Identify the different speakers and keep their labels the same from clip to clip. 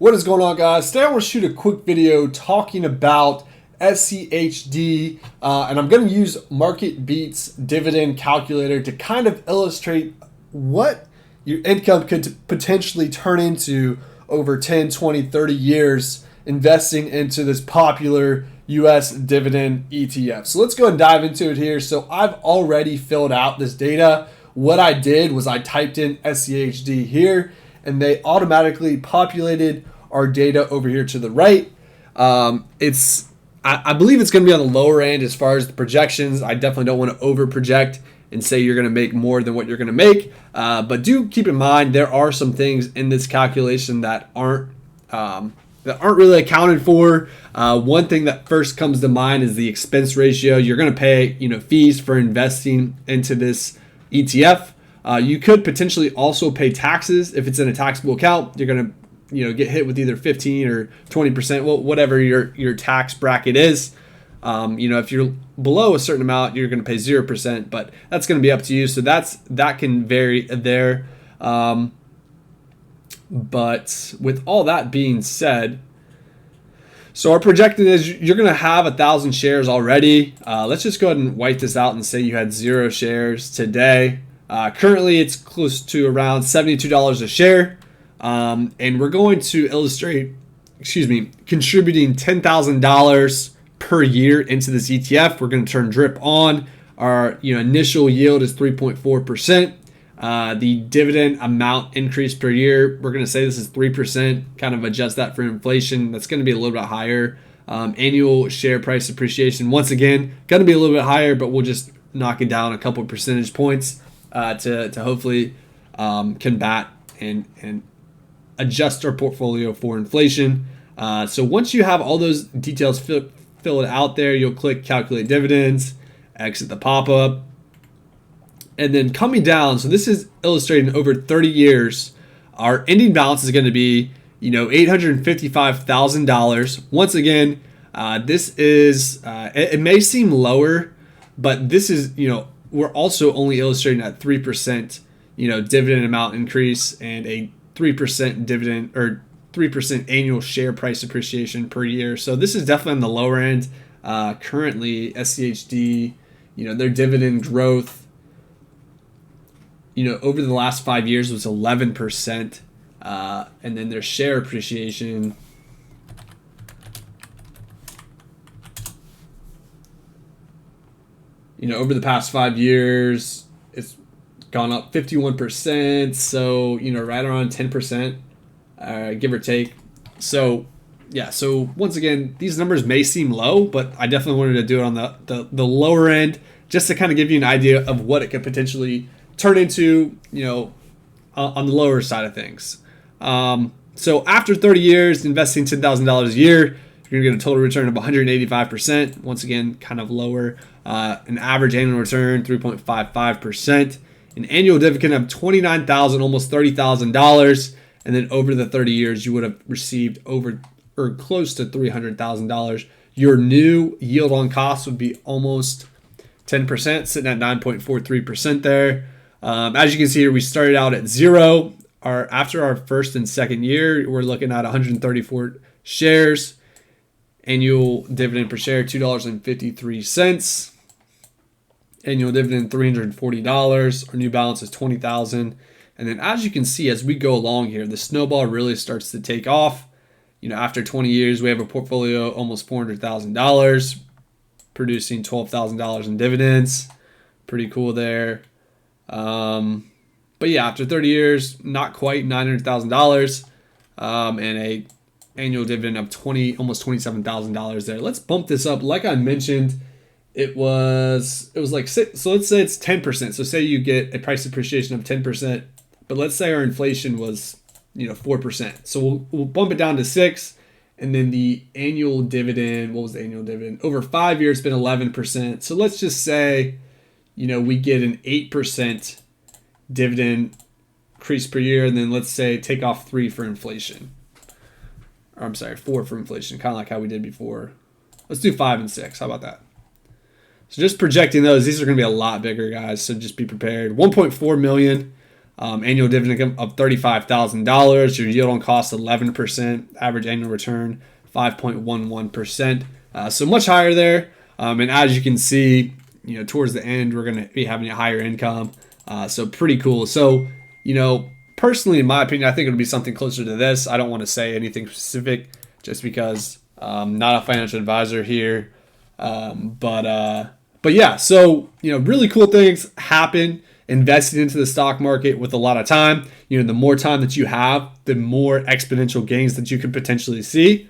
Speaker 1: What is going on, guys? Today I want to shoot a quick video talking about SCHD, and I'm going to use Market Beats Dividend Calculator to kind of illustrate what your income could potentially turn into over 10, 20, 30 years investing into this popular US dividend ETF. So let's go and dive into it here. So I've already filled out this data. What I did was I typed in SCHD here, and they automatically populated our data over here to the right. I believe it's going to be on the lower end as far as the projections. I definitely don't want to over project and say you're going to make more than what you're going to make. But do keep in mind there are some things in this calculation that aren't really accounted for. One thing that first comes to mind is the expense ratio. You're going to pay fees for investing into this ETF. You could potentially also pay taxes if it's in a taxable account. You're going to get hit with either 15 or 20%, well, whatever your tax bracket is. If you're below a certain amount, you're going to pay 0%, but that's going to be up to you. So that can vary there. But with all that being said, so our projected is you're going to have 1,000 shares already. Let's just go ahead and wipe this out and say you had 0 shares today. Currently, it's close to around $72 a share. And we're going to illustrate, contributing $10,000 per year into this ETF. We're going to turn DRIP on. Our initial yield is 3.4%. The dividend amount increase per year, we're going to say this is 3%. Kind of adjust that for inflation. That's going to be a little bit higher. Annual share price appreciation, once again, going to be a little bit higher, but we'll just knock it down a couple percentage points to hopefully combat and adjust our portfolio for inflation. So once you have all those details filled out there, you'll click calculate dividends, exit the pop-up, and then coming down. So this is illustrating over 30 years. Our ending balance is going to be $855,000. Once again, this is it may seem lower, but this is we're also only illustrating at 3% dividend amount increase and a 3% dividend or 3% annual share price appreciation per year. So this is definitely on the lower end. Currently, SCHD, their dividend growth, over the last 5 years was 11%. And then their share appreciation, over the past 5 years, it's gone up 51%, so right around 10%, give or take. So yeah, so once again, these numbers may seem low, but I definitely wanted to do it on the lower end just to kind of give you an idea of what it could potentially turn into, on the lower side of things. So after 30 years investing $10,000 a year, you're going to get a total return of 185%. Once again, kind of lower. An average annual return, 3.55%. An annual dividend of $29,000, almost $30,000, and then over the 30 years, you would have received over or close to $300,000. Your new yield on cost would be almost 10%, sitting at 9.43% there. As you can see here, we started out at 0. After our first and second year, we're looking at 134 shares. Annual dividend per share, $2.53. Annual dividend, $340. Our new balance is $20,000. And then as you can see, as we go along here, the snowball really starts to take off. After 20 years, we have a portfolio almost $400,000, producing $12,000 in dividends. Pretty cool there. But yeah, after 30 years, not quite $900,000, and a annual dividend of almost $27,000 there. Let's bump this up. Like I mentioned, it was like 6. So let's say it's 10%. So say you get a price appreciation of 10%, but let's say our inflation was 4%. So we'll bump it down to 6, and then the annual dividend. What was the annual dividend over 5 years? It's been 11%. So let's just say we get an 8% dividend increase per year, and then let's say take off 3 for inflation. Or I'm sorry, 4 for inflation, kind of like how we did before. Let's do 5 and 6. How about that? So just projecting those, these are going to be a lot bigger, guys. So just be prepared. 1.4 million Annual dividend income of $35,000. Your yield on cost 11%. Average annual return 5.11%. So much higher there. And as you can see, towards the end, we're going to be having a higher income. So pretty cool. So, personally, in my opinion, I think it'll be something closer to this. I don't want to say anything specific just because I'm not a financial advisor here. But yeah, so, really cool things happen investing into the stock market with a lot of time. The more time that you have, the more exponential gains that you could potentially see.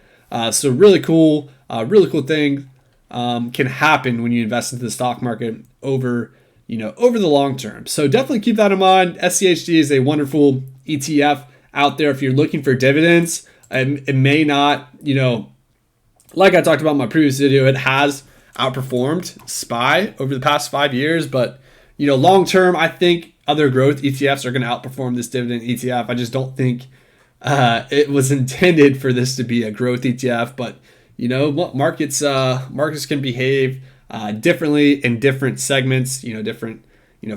Speaker 1: So really cool thing can happen when you invest into the stock market over the long term. So definitely keep that in mind. SCHD is a wonderful ETF out there if you're looking for dividends. And it may not, like I talked about in my previous video, it has outperformed SPY over the past 5 years. But, long term, I think other growth ETFs are going to outperform this dividend ETF. I just don't think it was intended for this to be a growth ETF. But, markets can behave differently in different segments, different,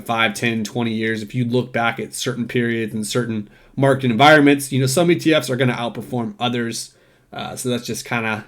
Speaker 1: 5, 10, 20 years. If you look back at certain periods and certain market environments, some ETFs are going to outperform others. So that's just kind of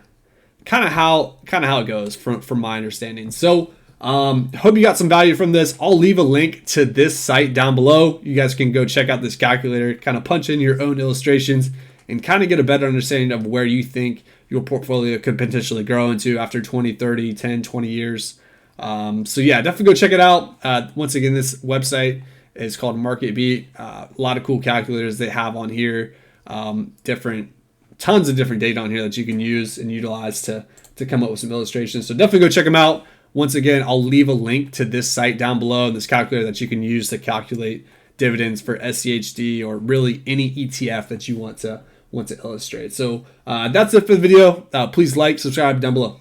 Speaker 1: how it goes from my understanding. So hope you got some value from this. I'll leave a link to this site down below. You guys can go check out this calculator, kind of punch in your own illustrations and kind of get a better understanding of where you think your portfolio could potentially grow into after 20, 30, 10, 20 years. So yeah, definitely go check it out. Once again, this website is called Market Beat. A lot of cool calculators they have on here. Tons of different data on here that you can use and utilize to come up with some illustrations. So definitely go check them out. Once again, I'll leave a link to this site down below, this calculator that you can use to calculate dividends for SCHD or really any ETF that you want to illustrate. So that's it for the video. Please like, subscribe down below.